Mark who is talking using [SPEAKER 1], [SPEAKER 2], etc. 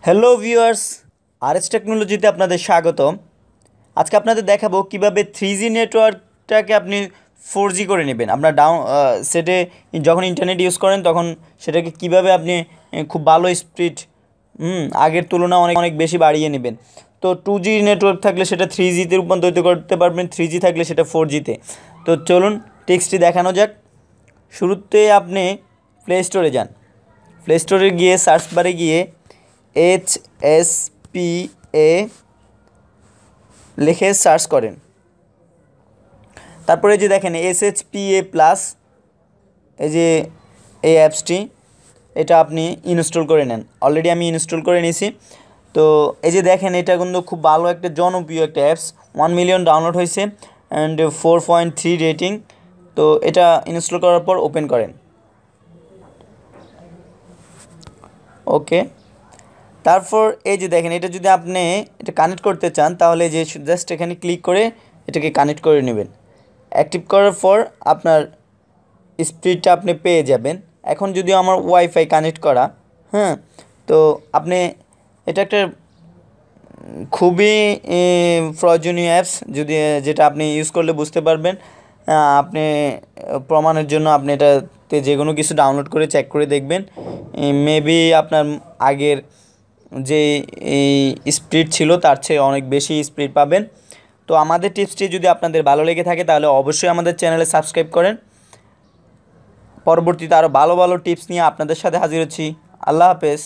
[SPEAKER 1] Hello viewers, RS টেকনোলজিতে আপনাদের স্বাগতম। আজকে আপনাদের দেখাবো কিভাবে 3G নেটওয়ার্কটাকে আপনি 4G করে নেবেন। আপনার সেটে যখন ইন্টারনেট ইউজ করেন তখন সেটাকে কিভাবে আপনি খুব ভালো স্পিড আগের তুলনায় অনেক অনেক বেশি বাড়িয়ে নেবেন। তো 2G নেটওয়ার্ক থাকলে সেটা 3Gতে রূপান্তরিত করতে পারবেন, 3G থাকলে সেটা 4Gতে। তো চলুন টেক্সটটি দেখানো যাক। শুরুতে আপনি প্লে স্টোরে যান। প্লে স্টোরে গিয়ে সার্চ বারে গিয়ে HSPA লিখে সার্চ করেন। তারপরে যে দেখেন SHPA প্লাস, এই যে এই অ্যাপসটি, এটা আপনি ইনস্টল করে নেন। অলরেডি আমি ইনস্টল করে নিয়েছি। তো এই যে দেখেন, এটা কিন্তু খুব ভালো একটা জনপ্রিয় একটা অ্যাপস। 1 মিলিয়ন ডাউনলোড হয়েছে অ্যান্ড 4.3 রেটিং। তো এটা ইনস্টল করার পর ওপেন করেন। ওকে, তারপর এই যে দেখেন, এটা যদি আপনি এটা কানেক্ট করতে চান তাহলে যে জাস্ট এখানে ক্লিক করে এটাকে কানেক্ট করে নেবেন। অ্যাক্টিভ করার পর আপনার স্পিডটা আপনি পেয়ে যাবেন। এখন যদিও আমার ওয়াইফাই কানেক্ট করা, হ্যাঁ, তো আপনি এটা একটা খুবই প্রয়োজনীয় অ্যাপস, যদি যেটা আপনি ইউজ করলে বুঝতে পারবেন। আপনি প্রমাণের জন্য আপনি এটাতে যে কোনো কিছু ডাউনলোড করে চেক করে দেখবেন। মেবি আপনার আগের যে এই স্পিড ছিল তার চেয়ে অনেক বেশি স্পিড পাবেন। তো আমাদের টিপসটি যদি আপনাদের ভালো লেগে থাকে তাহলে অবশ্যই আমাদের চ্যানেলে সাবস্ক্রাইব করেন। পরবর্তীতে আরও ভালো ভালো টিপস নিয়ে আপনাদের সাথে হাজির হচ্ছি। আল্লাহ হাফেজ।